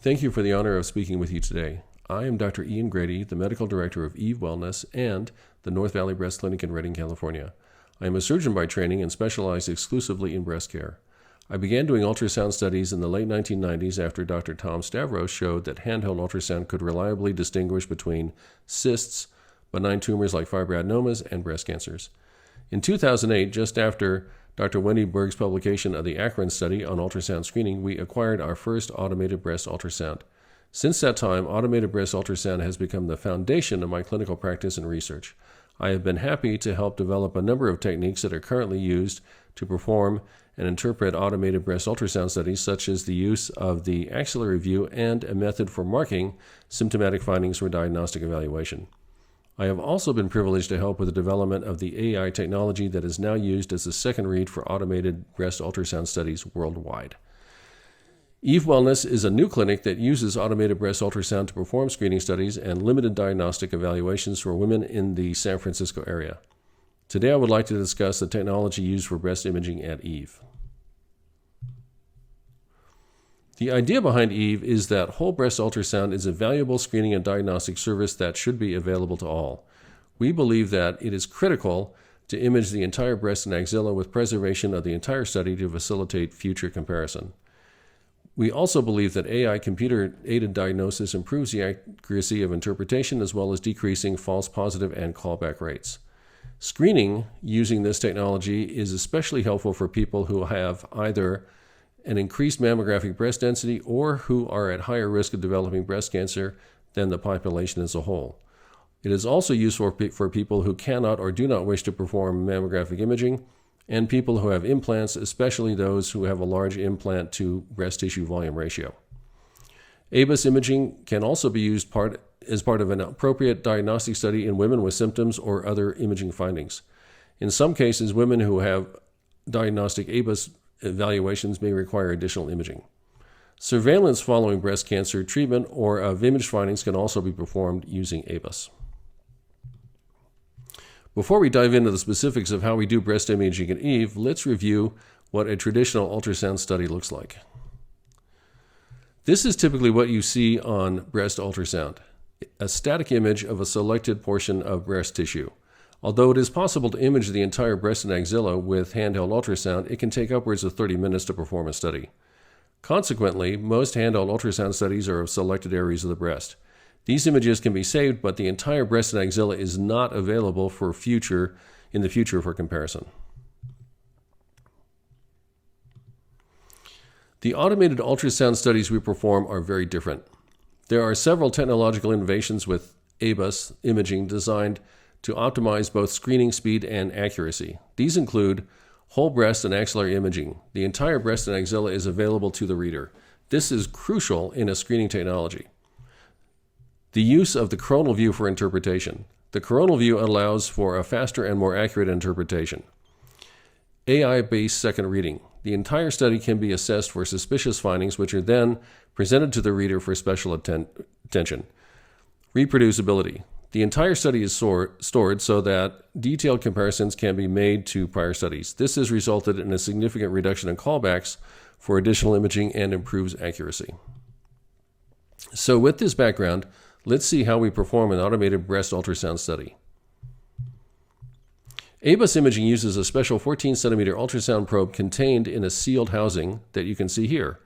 Thank you for the honor of speaking with you today. I am Dr. Ian Grady, the Medical Director of Eve Wellness and the North Valley Breast Clinic in Redding, California. I am a surgeon by training and specialize exclusively in breast care. I began doing ultrasound studies in the late 1990s after Dr. Tom Stavros showed that handheld ultrasound could reliably distinguish between cysts, benign tumors like fibroadenomas, and breast cancers. In 2008, just after Dr. Wendy Berg's publication of the Akron study on ultrasound screening, we acquired our first automated breast ultrasound. Since that time, automated breast ultrasound has become the foundation of my clinical practice and research. I have been happy to help develop a number of techniques that are currently used to perform and interpret automated breast ultrasound studies, such as the use of the axillary view and a method for marking symptomatic findings for diagnostic evaluation. I have also been privileged to help with the development of the AI technology that is now used as the second read for automated breast ultrasound studies worldwide. Eve Wellness is a new clinic that uses automated breast ultrasound to perform screening studies and limited diagnostic evaluations for women in the San Francisco area. Today I would like to discuss the technology used for breast imaging at Eve. The idea behind Eve is that whole breast ultrasound is a valuable screening and diagnostic service that should be available to all. We believe that it is critical to image the entire breast and axilla with preservation of the entire study to facilitate future comparison. We also believe that AI computer-aided diagnosis improves the accuracy of interpretation as well as decreasing false positive and callback rates. Screening using this technology is especially helpful for people who have either an increased mammographic breast density or who are at higher risk of developing breast cancer than the population as a whole. It is also useful for people who cannot or do not wish to perform mammographic imaging and people who have implants, especially those who have a large implant to breast tissue volume ratio. ABUS imaging can also be used as part of an appropriate diagnostic study in women with symptoms or other imaging findings. In some cases, women who have diagnostic ABUS evaluations may require additional imaging. Surveillance following breast cancer treatment or of image findings can also be performed using ABUS. Before we dive into the specifics of how we do breast imaging at Eve, let's review what a traditional ultrasound study looks like. This is typically what you see on breast ultrasound, a static image of a selected portion of breast tissue. Although it is possible to image the entire breast and axilla with handheld ultrasound, it can take upwards of 30 minutes to perform a study. Consequently, most handheld ultrasound studies are of selected areas of the breast. These images can be saved, but the entire breast and axilla is not available in the future for comparison. The automated ultrasound studies we perform are very different. There are several technological innovations with ABUS imaging designed to optimize both screening speed and accuracy. These include whole breast and axillary imaging. The entire breast and axilla is available to the reader. This is crucial in a screening technology. The use of the coronal view for interpretation. The coronal view allows for a faster and more accurate interpretation. AI-based second reading. The entire study can be assessed for suspicious findings, which are then presented to the reader for special attention. Reproducibility. The entire study is stored so that detailed comparisons can be made to prior studies. This has resulted in a significant reduction in callbacks for additional imaging and improves accuracy. So with this background, let's see how we perform an automated breast ultrasound study. ABUS imaging uses a special 14-centimeter ultrasound probe contained in a sealed housing that you can see here.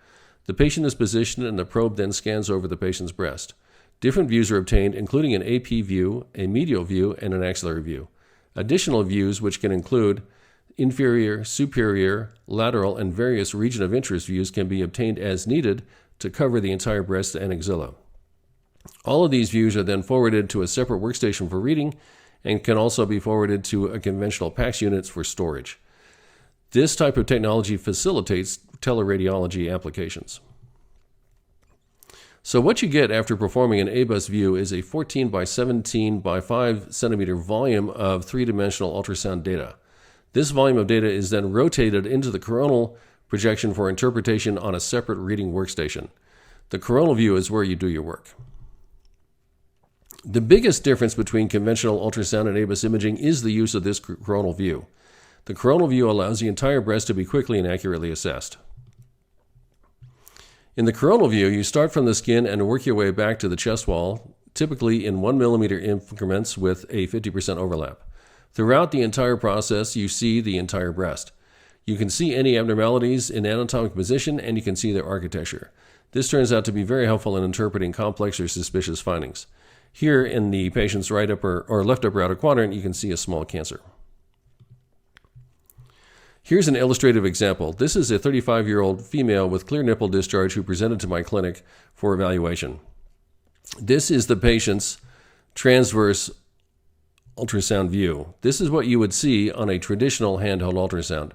The patient is positioned and the probe then scans over the patient's breast. Different views are obtained, including an AP view, a medial view, and an axillary view. Additional views, which can include inferior, superior, lateral, and various region of interest views, can be obtained as needed to cover the entire breast and axilla. All of these views are then forwarded to a separate workstation for reading and can also be forwarded to a conventional PACS unit for storage. This type of technology facilitates teleradiology applications. So what you get after performing an ABUS view is a 14 by 17 by 5 centimeter volume of three-dimensional ultrasound data. This volume of data is then rotated into the coronal projection for interpretation on a separate reading workstation. The coronal view is where you do your work. The biggest difference between conventional ultrasound and ABUS imaging is the use of this coronal view. The coronal view allows the entire breast to be quickly and accurately assessed. In the coronal view, you start from the skin and work your way back to the chest wall, typically in 1 millimeter increments with a 50% overlap. Throughout the entire process, you see the entire breast. You can see any abnormalities in anatomic position, and you can see their architecture. This turns out to be very helpful in interpreting complex or suspicious findings. Here in the patient's right upper or left upper outer quadrant, you can see a small cancer. Here's an illustrative example. This is a 35-year-old female with clear nipple discharge who presented to my clinic for evaluation. This is the patient's transverse ultrasound view. This is what you would see on a traditional handheld ultrasound.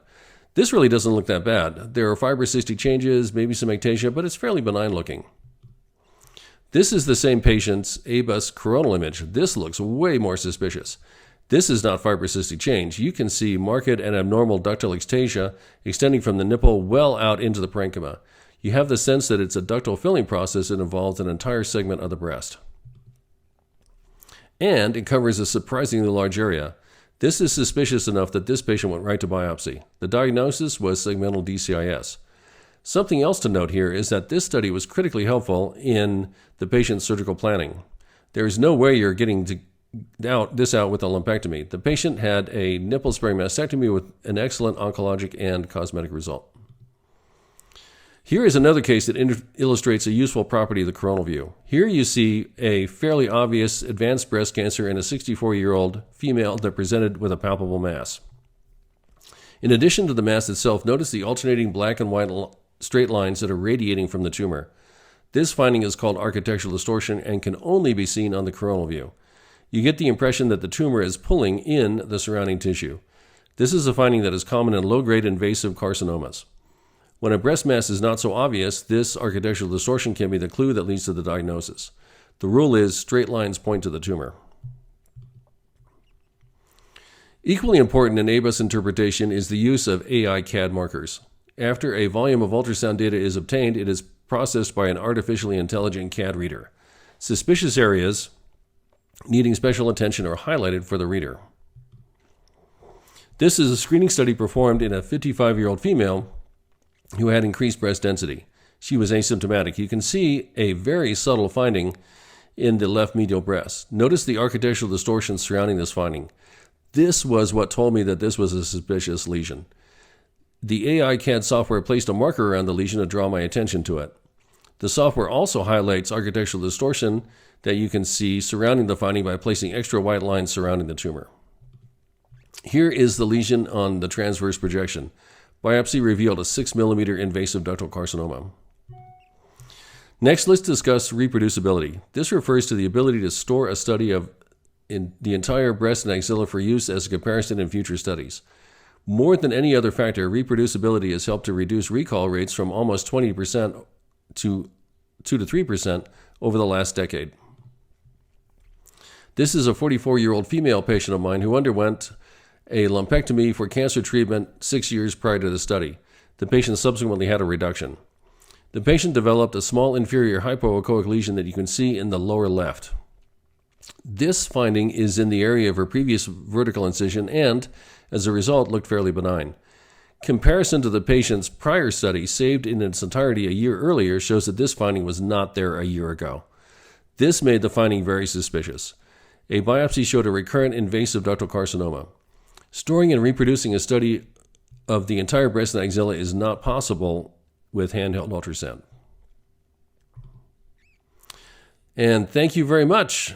This really doesn't look that bad. There are fibrocystic changes, maybe some ectasia, but it's fairly benign looking. This is the same patient's ABUS coronal image. This looks way more suspicious. This is not fibrocystic change. You can see marked and abnormal ductal ectasia extending from the nipple well out into the parenchyma. You have the sense that it's a ductal filling process that involves an entire segment of the breast. And it covers a surprisingly large area. This is suspicious enough that this patient went right to biopsy. The diagnosis was segmental DCIS. Something else to note here is that this study was critically helpful in the patient's surgical planning. There is no way you're getting this out with a lumpectomy. The patient had a nipple-sparing mastectomy with an excellent oncologic and cosmetic result. Here is another case that illustrates a useful property of the coronal view. Here you see a fairly obvious advanced breast cancer in a 64-year-old female that presented with a palpable mass. In addition to the mass itself, notice the alternating black and white straight lines that are radiating from the tumor. This finding is called architectural distortion and can only be seen on the coronal view. You get the impression that the tumor is pulling in the surrounding tissue. This is a finding that is common in low-grade invasive carcinomas. When a breast mass is not so obvious, this architectural distortion can be the clue that leads to the diagnosis. The rule is straight lines point to the tumor. Equally important in ABUS interpretation is the use of AI CAD markers. After a volume of ultrasound data is obtained, it is processed by an artificially intelligent CAD reader. Suspicious areas needing special attention are highlighted for the reader. This is a screening study performed in a 55-year-old female who had increased breast density. She was asymptomatic. You can see a very subtle finding in the left medial breast. Notice the architectural distortion surrounding this finding. This was what told me that this was a suspicious lesion. The AI CAD software placed a marker around the lesion to draw my attention to it. The software also highlights architectural distortion that you can see surrounding the finding by placing extra white lines surrounding the tumor. Here is the lesion on the transverse projection. Biopsy revealed a 6 millimeter invasive ductal carcinoma. Next, let's discuss reproducibility. This refers to the ability to store a study of the entire breast and axilla for use as a comparison in future studies. More than any other factor, reproducibility has helped to reduce recall rates from almost 20% to 2 to 3% over the last decade. This is a 44-year-old female patient of mine who underwent a lumpectomy for cancer treatment 6 years prior to the study. The patient subsequently had a reduction. The patient developed a small inferior hypoechoic lesion that you can see in the lower left. This finding is in the area of her previous vertical incision and, as a result, looked fairly benign. Comparison to the patient's prior study, saved in its entirety a year earlier, shows that this finding was not there a year ago. This made the finding very suspicious. A biopsy showed a recurrent invasive ductal carcinoma. Storing and reproducing a study of the entire breast and axilla is not possible with handheld ultrasound. And thank you very much.